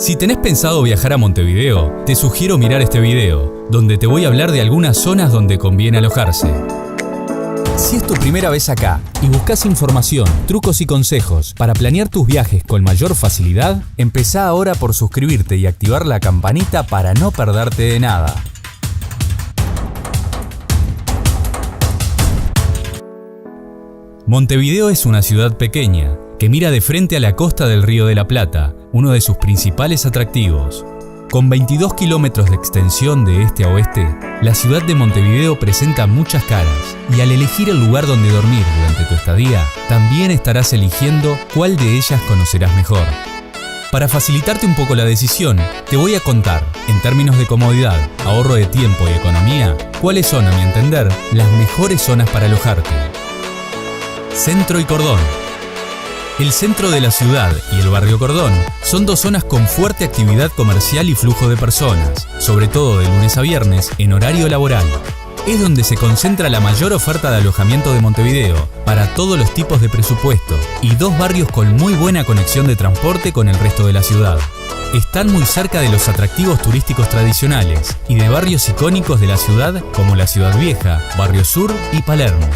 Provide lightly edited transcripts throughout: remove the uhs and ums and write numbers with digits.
Si tenés pensado viajar a Montevideo, te sugiero mirar este video, donde te voy a hablar de algunas zonas donde conviene alojarse. Si es tu primera vez acá y buscas información, trucos y consejos para planear tus viajes con mayor facilidad, empezá ahora por suscribirte y activar la campanita para no perderte de nada. Montevideo es una ciudad pequeña que mira de frente a la costa del Río de la Plata, uno de sus principales atractivos. Con 22 kilómetros de extensión de este a oeste, la ciudad de Montevideo presenta muchas caras y al elegir el lugar donde dormir durante tu estadía, también estarás eligiendo cuál de ellas conocerás mejor. Para facilitarte un poco la decisión, te voy a contar, en términos de comodidad, ahorro de tiempo y economía, cuáles son, a mi entender, las mejores zonas para alojarte. Centro y Cordón. El centro de la ciudad y el barrio Cordón son dos zonas con fuerte actividad comercial y flujo de personas, sobre todo de lunes a viernes en horario laboral. Es donde se concentra la mayor oferta de alojamiento de Montevideo para todos los tipos de presupuesto y dos barrios con muy buena conexión de transporte con el resto de la ciudad. Están muy cerca de los atractivos turísticos tradicionales y de barrios icónicos de la ciudad como la Ciudad Vieja, Barrio Sur y Palermo.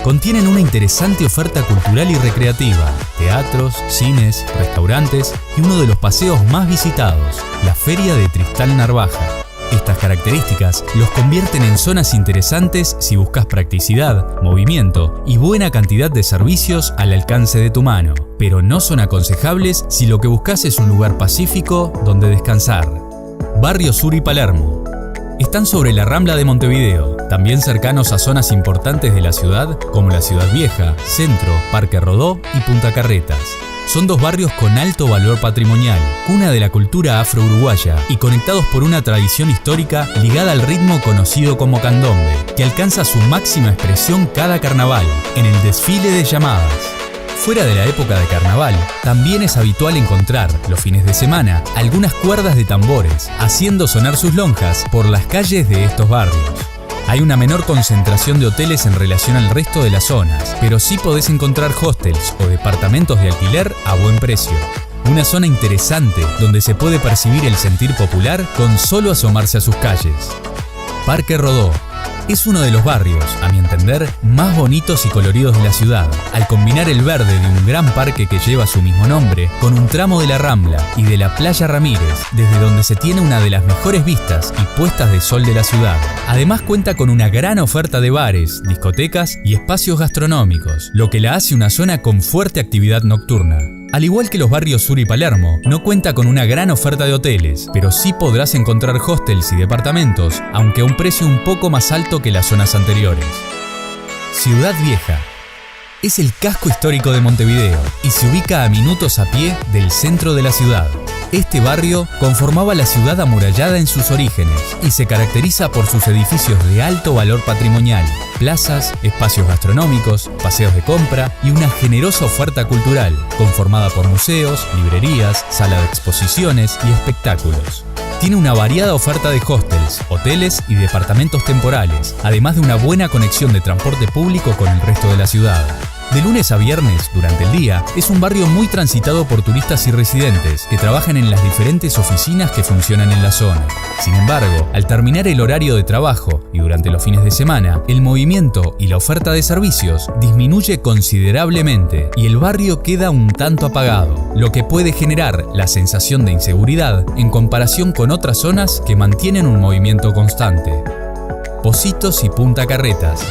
Contienen una interesante oferta cultural y recreativa, teatros, cines, restaurantes y uno de los paseos más visitados, la Feria de Tristán Narvaja. Estas características los convierten en zonas interesantes si buscas practicidad, movimiento y buena cantidad de servicios al alcance de tu mano, pero no son aconsejables si lo que buscas es un lugar pacífico donde descansar. Barrio Sur y Palermo. Están sobre la Rambla de Montevideo, también cercanos a zonas importantes de la ciudad como la Ciudad Vieja, Centro, Parque Rodó y Punta Carretas. Son dos barrios con alto valor patrimonial, cuna de la cultura afro-uruguaya y conectados por una tradición histórica ligada al ritmo conocido como candombe, que alcanza su máxima expresión cada carnaval, en el desfile de llamadas. Fuera de la época de carnaval, también es habitual encontrar, los fines de semana, algunas cuerdas de tambores, haciendo sonar sus lonjas por las calles de estos barrios. Hay una menor concentración de hoteles en relación al resto de las zonas, pero sí podés encontrar hostels o departamentos de alquiler a buen precio. Una zona interesante donde se puede percibir el sentir popular con solo asomarse a sus calles. Parque Rodó. Es uno de los barrios, a mi entender, más bonitos y coloridos de la ciudad, al combinar el verde de un gran parque que lleva su mismo nombre con un tramo de la Rambla y de la Playa Ramírez, desde donde se tiene una de las mejores vistas y puestas de sol de la ciudad. Además cuenta con una gran oferta de bares, discotecas y espacios gastronómicos, lo que la hace una zona con fuerte actividad nocturna. Al igual que los barrios Sur y Palermo, no cuenta con una gran oferta de hoteles, pero sí podrás encontrar hostels y departamentos, aunque a un precio un poco más alto que las zonas anteriores. Ciudad Vieja. Es el casco histórico de Montevideo y se ubica a minutos a pie del centro de la ciudad. Este barrio conformaba la ciudad amurallada en sus orígenes y se caracteriza por sus edificios de alto valor patrimonial, plazas, espacios gastronómicos, paseos de compra y una generosa oferta cultural, conformada por museos, librerías, sala de exposiciones y espectáculos. Tiene una variada oferta de hostels, hoteles y departamentos temporales, además de una buena conexión de transporte público con el resto de la ciudad. De lunes a viernes, durante el día, es un barrio muy transitado por turistas y residentes que trabajan en las diferentes oficinas que funcionan en la zona. Sin embargo, al terminar el horario de trabajo y durante los fines de semana, el movimiento y la oferta de servicios disminuye considerablemente y el barrio queda un tanto apagado, lo que puede generar la sensación de inseguridad en comparación con otras zonas que mantienen un movimiento constante. Pocitos y Punta Carretas.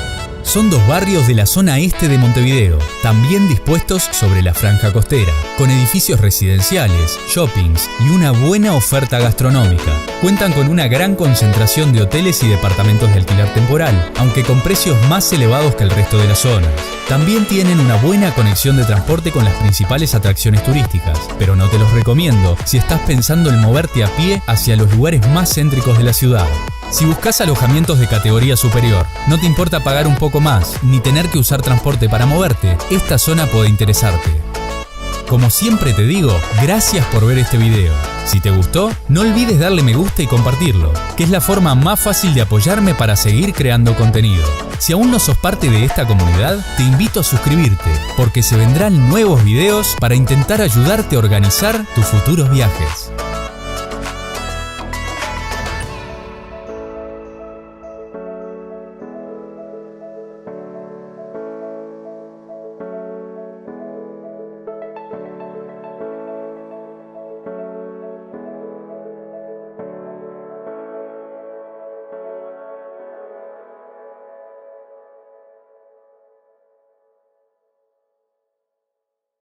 Son dos barrios de la zona este de Montevideo, también dispuestos sobre la franja costera, con edificios residenciales, shoppings y una buena oferta gastronómica. Cuentan con una gran concentración de hoteles y departamentos de alquiler temporal, aunque con precios más elevados que el resto de las zonas. También tienen una buena conexión de transporte con las principales atracciones turísticas, pero no te los recomiendo si estás pensando en moverte a pie hacia los lugares más céntricos de la ciudad. Si buscas alojamientos de categoría superior, no te importa pagar un poco más, ni tener que usar transporte para moverte, esta zona puede interesarte. Como siempre te digo, gracias por ver este video. Si te gustó, no olvides darle me gusta y compartirlo, que es la forma más fácil de apoyarme para seguir creando contenido. Si aún no sos parte de esta comunidad, te invito a suscribirte, porque se vendrán nuevos videos para intentar ayudarte a organizar tus futuros viajes.